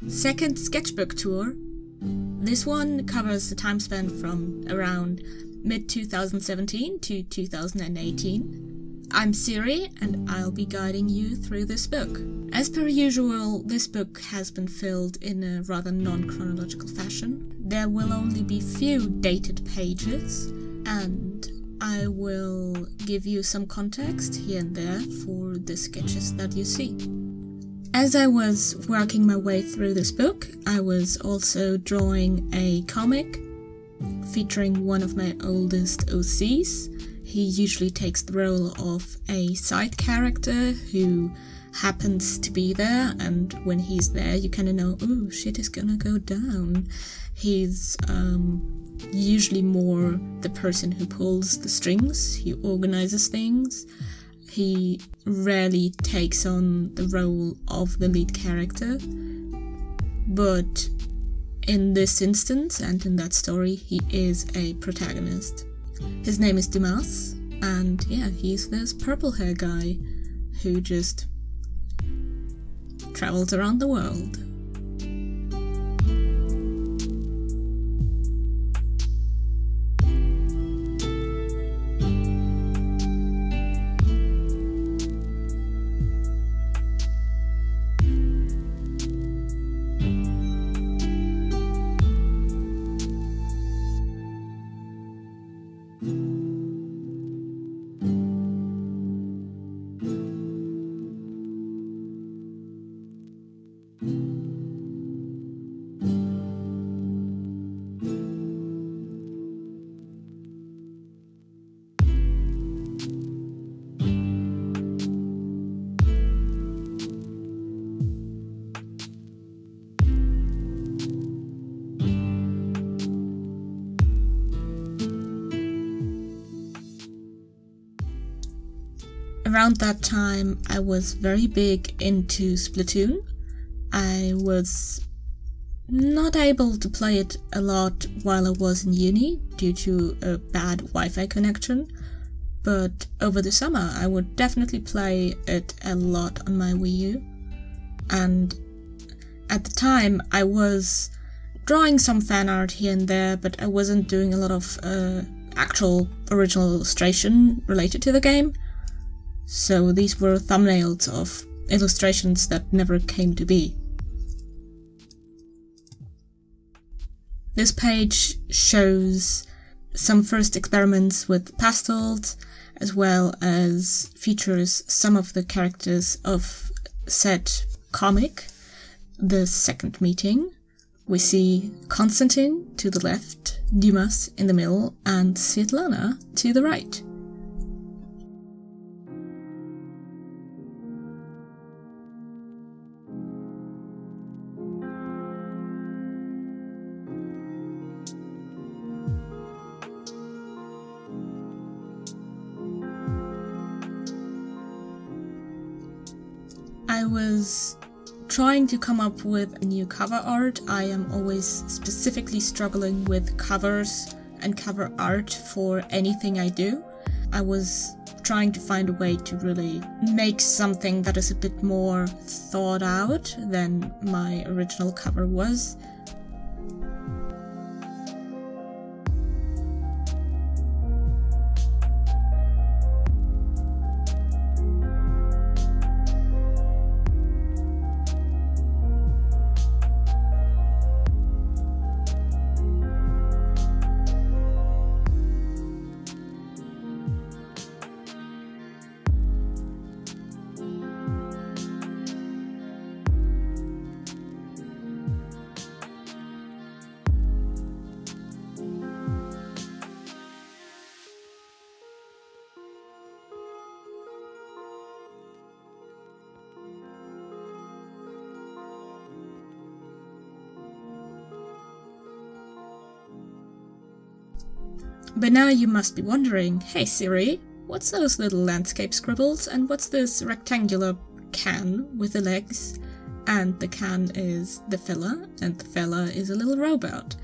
Second Sketchbook Tour. This one covers the time span from around mid-2017 to 2018. I'm Siri, and I'll be guiding you through this book. As per usual, this book has been filled in a rather non-chronological fashion. There will only be few dated pages, and I will give you some context here and there for the sketches that you see. As I was working my way through this book, I was also drawing a comic featuring one of my oldest OCs. He usually takes the role of a side character who happens to be there, and when he's there you kind of know, oh, shit is gonna go down. He's usually more the person who pulls the strings, he organizes things. He rarely takes on the role of the lead character, but in this instance and in that story he is a protagonist. His name is Dumas, and yeah, he's this purple hair guy who just travels around the world. Around that time, I was very big into Splatoon. I was not able to play it a lot while I was in uni due to a bad Wi-Fi connection, but over the summer I would definitely play it a lot on my Wii U. And at the time I was drawing some fan art here and there, but I wasn't doing a lot of actual original illustration related to the game. So these were thumbnails of illustrations that never came to be. This page shows some first experiments with pastels, as well as features some of the characters of said comic, The Second Meeting. We see Konstantin to the left, Dumas in the middle, and Svetlana to the right. I was trying to come up with new cover art. I am always specifically struggling with covers and cover art for anything I do. I was trying to find a way to really make something that is a bit more thought out than my original cover was. But now you must be wondering, hey Siri, what's those little landscape scribbles, and what's this rectangular can with the legs? And the can is the fella, and the fella is a little robot,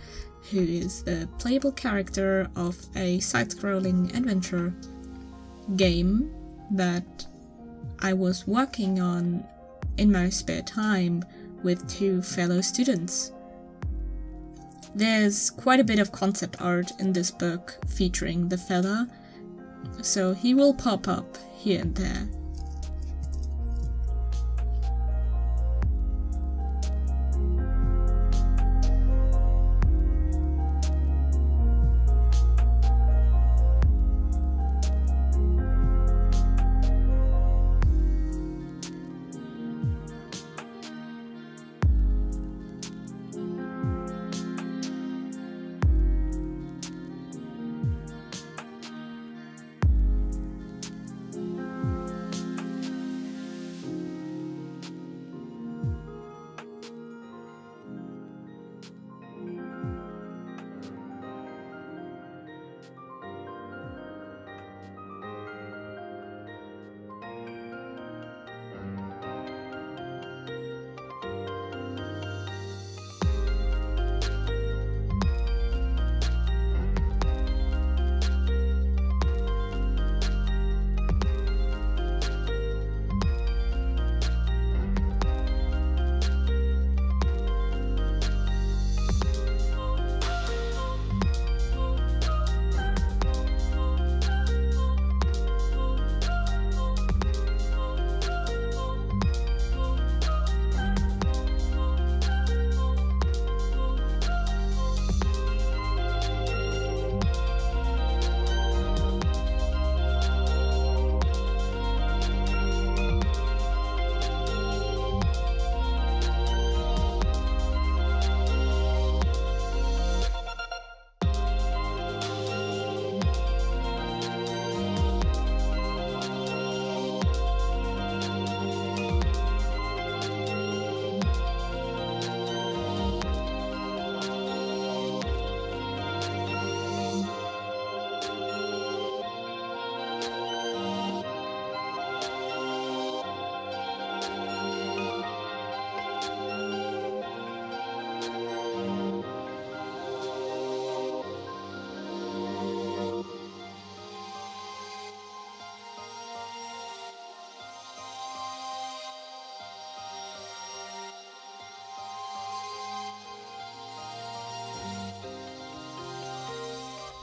who is the playable character of a side-scrolling adventure game that I was working on in my spare time with 2 fellow students. There's quite a bit of concept art in this book featuring the fella, so he will pop up here and there.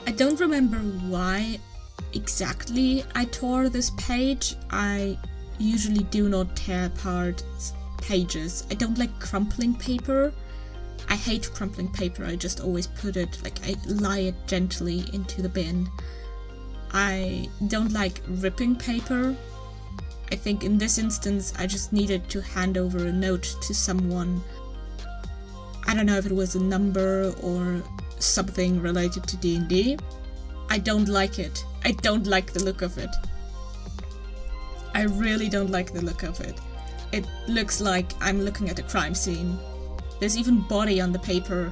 I don't remember why exactly I tore this page. I usually do not tear apart pages. I don't like crumpling paper. I hate crumpling paper. I just always put it, like, I lie it gently into the bin. I don't like ripping paper. I think in this instance I just needed to hand over a note to someone. I don't know if it was a number or something related to D&D. I don't like it. I don't like the look of it. I really don't like the look of it. It looks like I'm looking at a crime scene. There's even body on the paper.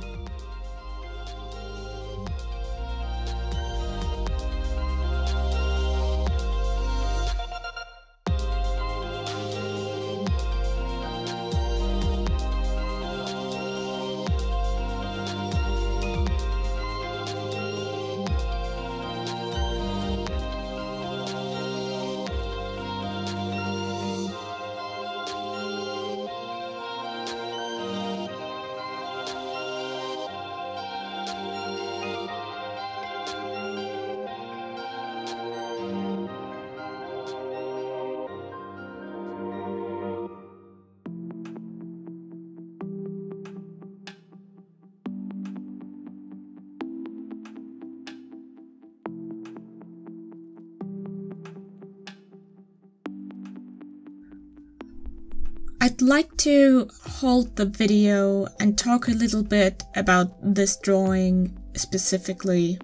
I'd like to hold the video and talk a little bit about this drawing specifically.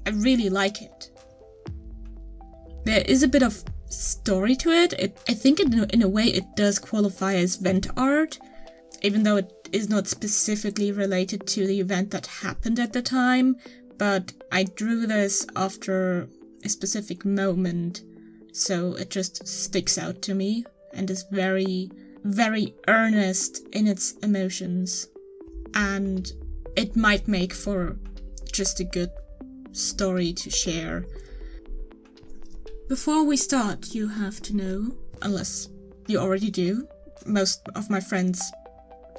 I really like it. There is a bit of story to it. I think in a way it does qualify as vent art, even though it is not specifically related to the event that happened at the time, but I drew this after a specific moment, so it just sticks out to me and is very, very earnest in its emotions, and it might make for just a good story to share. Before we start, you have to know, unless you already do, most of my friends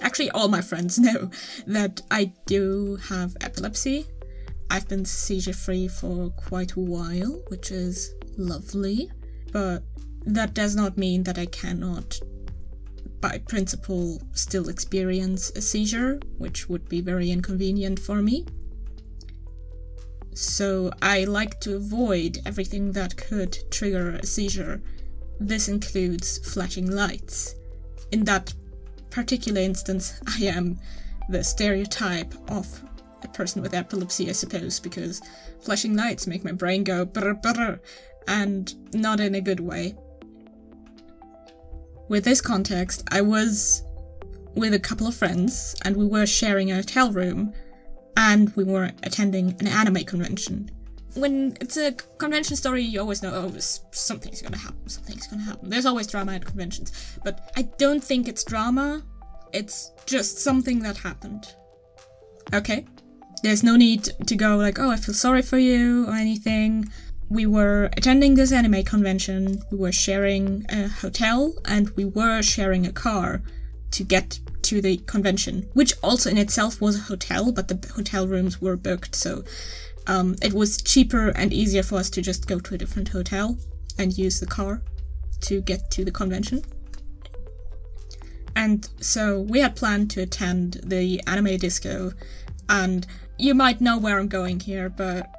Actually, all my friends know that I do have epilepsy. I've been seizure-free for quite a while, which is lovely, but that does not mean that I cannot, by principle, still experience a seizure, which would be very inconvenient for me. So I like to avoid everything that could trigger a seizure. This includes flashing lights. In that particular instance, I am the stereotype of a person with epilepsy, I suppose, because flashing lights make my brain go brr brr, and not in a good way. With this context, I was with a couple of friends, and we were sharing a hotel room, and we were attending an anime convention. When it's a convention story, you always know, oh, something's gonna happen. There's always drama at conventions, but I don't think it's drama, it's just something that happened. Okay? There's no need to go like, oh, I feel sorry for you, or anything. We were attending this anime convention, we were sharing a hotel, and we were sharing a car to get to the convention, which also in itself was a hotel, but the hotel rooms were booked, so it was cheaper and easier for us to just go to a different hotel and use the car to get to the convention. And so we had planned to attend the anime disco, and you might know where I'm going here, but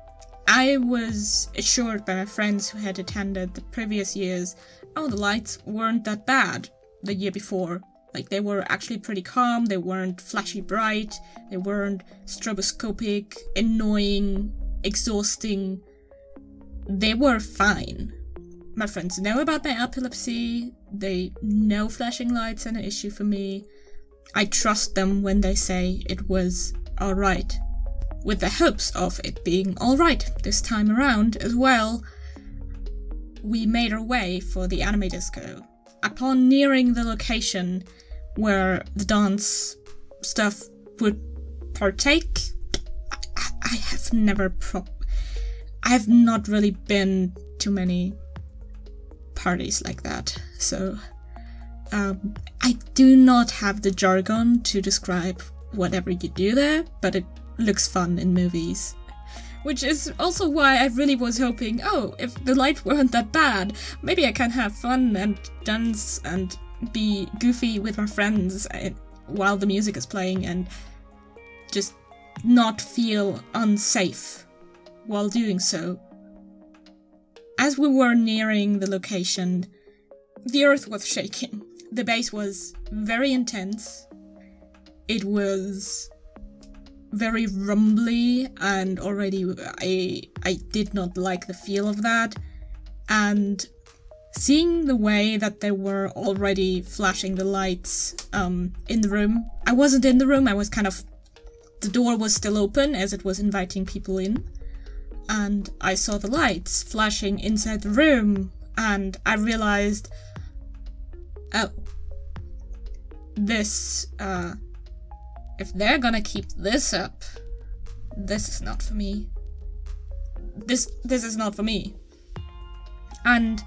I was assured by my friends who had attended the previous years, oh, the lights weren't that bad the year before. Like, they were actually pretty calm, they weren't flashy bright, they weren't stroboscopic, annoying, exhausting. They were fine. My friends know about my epilepsy, they know flashing lights are an issue for me. I trust them when they say it was alright. With the hopes of it being alright this time around as well, we made our way for the anime disco. Upon nearing the location where the dance stuff would partake, I have not really been to many parties like that, so I do not have the jargon to describe whatever you do there, but it looks fun in movies. Which is also why I really was hoping, oh, if the lights weren't that bad, maybe I can have fun and dance and be goofy with my friends while the music is playing and just not feel unsafe while doing so. As we were nearing the location, the earth was shaking. The bass was very intense. It was very rumbly, and already I did not like the feel of that. And seeing the way that they were already flashing the lights in the room, I wasn't in the room, the door was still open as it was inviting people in, and I saw the lights flashing inside the room, and I realized, oh, this, if they're gonna keep this up, this is not for me. This is not for me. And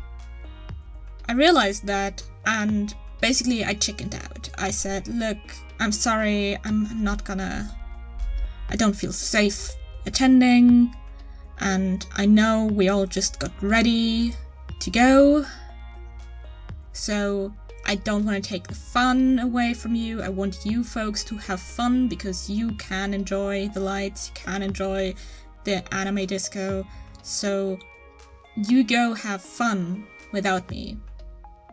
I realized that, and basically I chickened out. I said, look, I'm sorry, I don't feel safe attending, and I know we all just got ready to go, so I don't want to take the fun away from you. I want you folks to have fun because you can enjoy the lights, you can enjoy the anime disco, so you go have fun without me.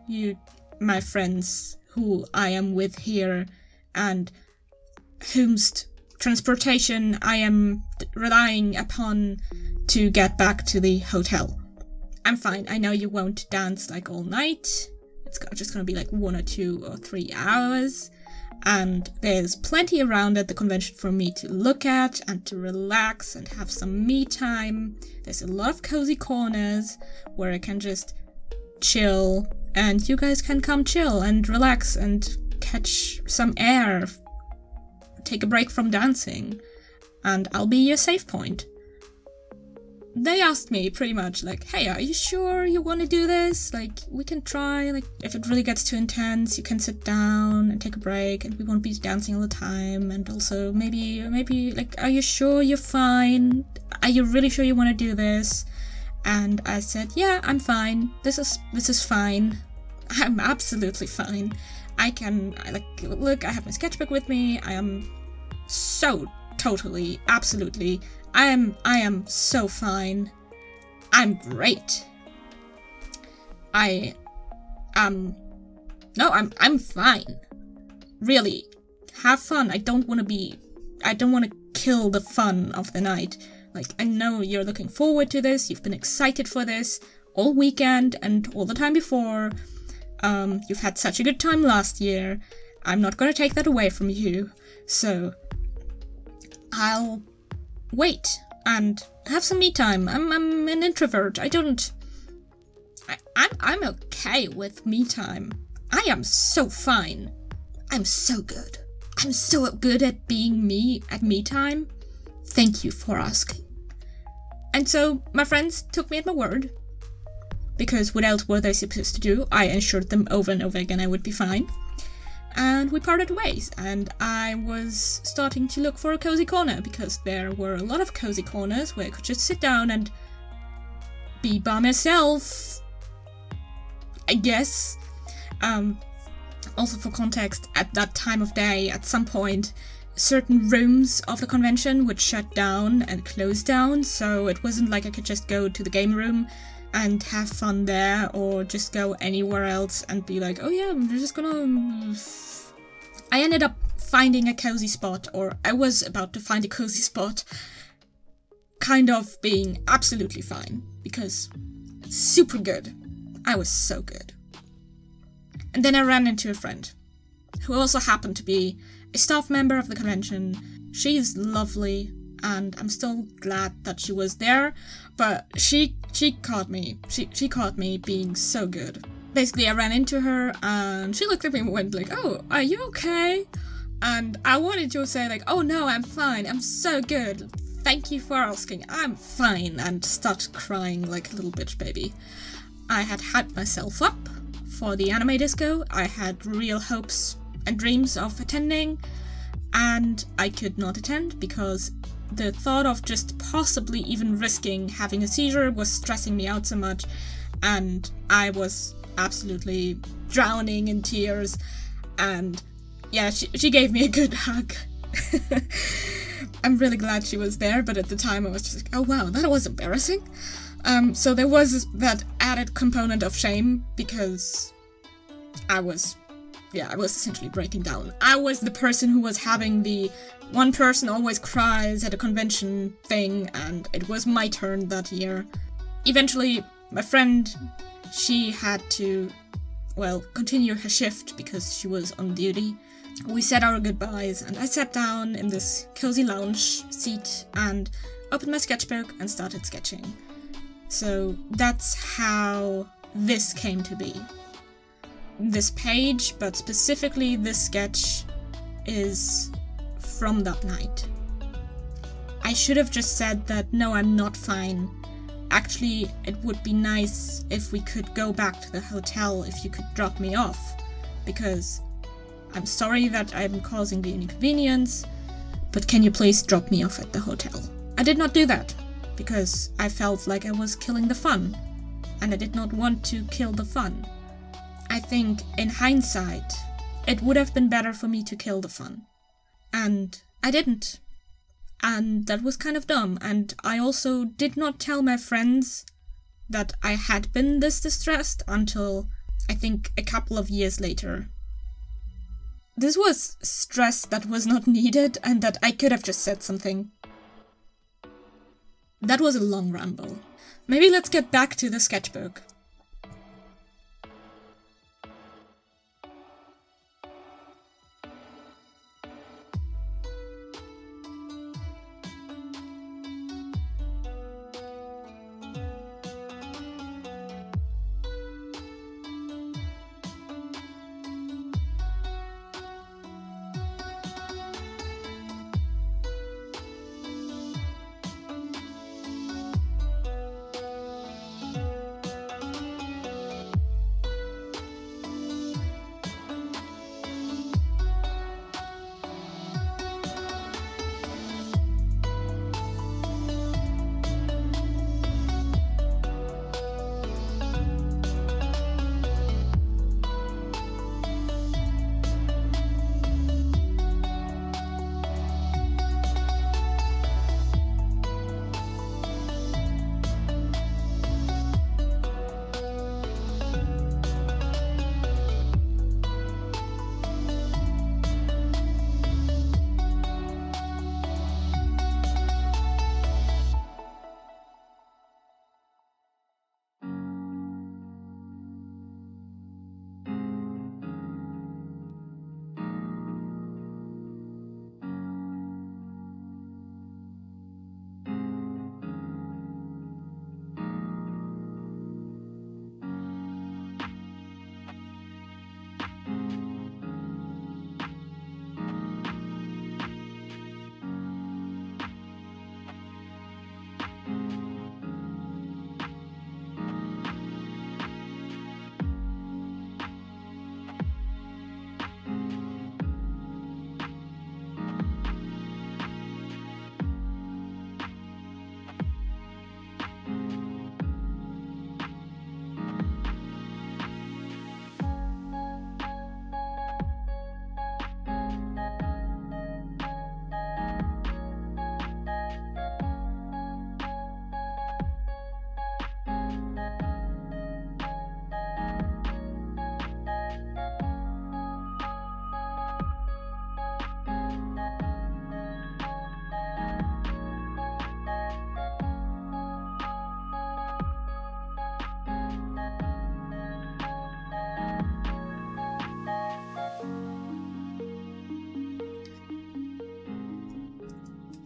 You, my friends, who I am with here, and whomst transportation I am relying upon to get back to the hotel. I'm fine, I know you won't dance like all night. It's just gonna be like 1 or 2 or 3 hours, and there's plenty around at the convention for me to look at and to relax and have some me time. There's a lot of cozy corners where I can just chill, and you guys can come chill and relax and catch some air, take a break from dancing, and I'll be your safe point. they asked me pretty much like, hey, are you sure you want to do this? Like, we can try, like, if it really gets too intense, you can sit down and take a break, and we won't be dancing all the time, and also maybe, like, are you sure you're fine? Are you really sure you want to do this? And I said, yeah, I'm fine. This is fine. I'm absolutely fine. Look, I have my sketchbook with me. I am so totally, absolutely, I am so fine. I'm great. I'm fine. Really. Have fun. I don't want to kill the fun of the night. Like, I know you're looking forward to this, you've been excited for this all weekend and all the time before. You've had such a good time last year. I'm not gonna take that away from you. So, I'll wait and have some me time. I'm an introvert. I'm okay with me time. I am so fine. I'm so good. I'm so good at being me at me time. Thank you for asking. And so my friends took me at my word. Because what else were they supposed to do? I assured them over and over again I would be fine. And we parted ways, and I was starting to look for a cozy corner, because there were a lot of cozy corners where I could just sit down and be by myself, I guess. Also for context, at that time of day, at some point, certain rooms of the convention would shut down and close down, so it wasn't like I could just go to the game room and have fun there, or just go anywhere else and be like, oh yeah, I'm just gonna... I ended up finding a cozy spot, or I was about to find a cozy spot, kind of being absolutely fine, because super good. I was so good. And then I ran into a friend, who also happened to be a staff member of the convention. She's lovely, and I'm still glad that she was there, but she caught me. She caught me being so good. Basically, I ran into her, and she looked at me and went like, oh, are you okay? And I wanted to say like, oh no, I'm fine, I'm so good. Thank you for asking, I'm fine, and start crying like a little bitch baby. I had hyped myself up for the anime disco. I had real hopes and dreams of attending, and I could not attend because the thought of just possibly even risking having a seizure was stressing me out so much, and I was absolutely drowning in tears. And yeah, she gave me a good hug. I'm really glad she was there, but at the time I was just like, oh wow, that was embarrassing. So there was that added component of shame, because I was essentially breaking down. I was the person who was having the one person always cries at a convention thing, and it was my turn that year. Eventually, my friend, she had to, well, continue her shift because she was on duty. We said our goodbyes, and I sat down in this cozy lounge seat and opened my sketchbook and started sketching. So that's how this came to be. This page, but specifically this sketch, is from that night. I should have just said that no, I'm not fine. Actually, it would be nice if we could go back to the hotel, if you could drop me off, because I'm sorry that I'm causing the inconvenience, but can you please drop me off at the hotel? I did not do that, because I felt like I was killing the fun, and I did not want to kill the fun. I think, in hindsight, it would have been better for me to kill the fun. And I didn't. And that was kind of dumb, and I also did not tell my friends that I had been this distressed until, I think, a couple of years later. This was stress that was not needed, and that I could have just said something. That was a long ramble. Maybe let's get back to the sketchbook.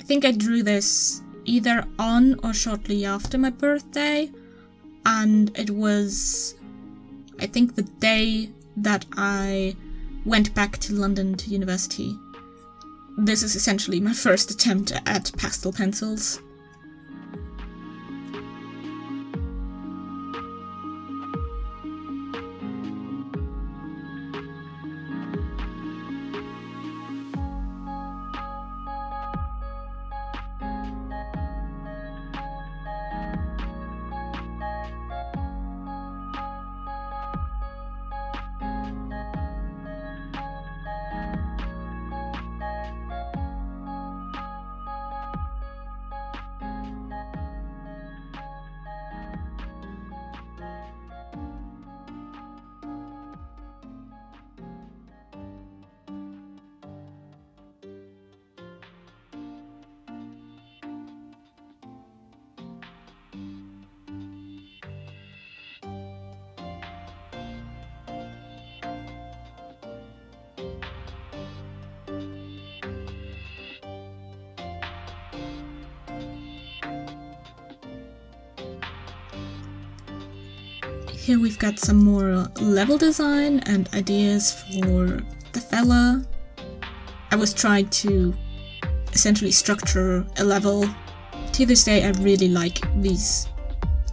think I drew this either on or shortly after my birthday, and it was, I think, the day that I went back to London to university. This is essentially my first attempt at pastel pencils. Here we've got some more level design and ideas for the fella. I was trying to essentially structure a level. To this day I really like these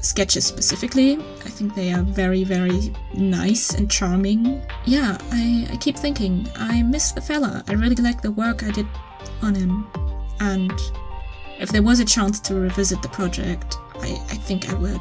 sketches specifically. I think they are very, very nice and charming. Yeah, I keep thinking, I miss the fella. I really like the work I did on him, and if there was a chance to revisit the project, I think I would.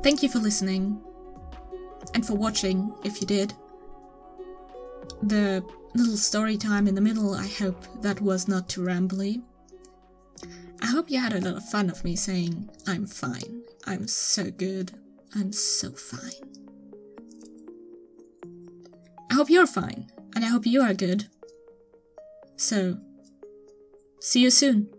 Thank you for listening. And for watching, if you did. The little story time in the middle, I hope that was not too rambly. I hope you had a lot of fun of me saying, I'm fine, I'm so good, I'm so fine. I hope you're fine, and I hope you are good. So, see you soon.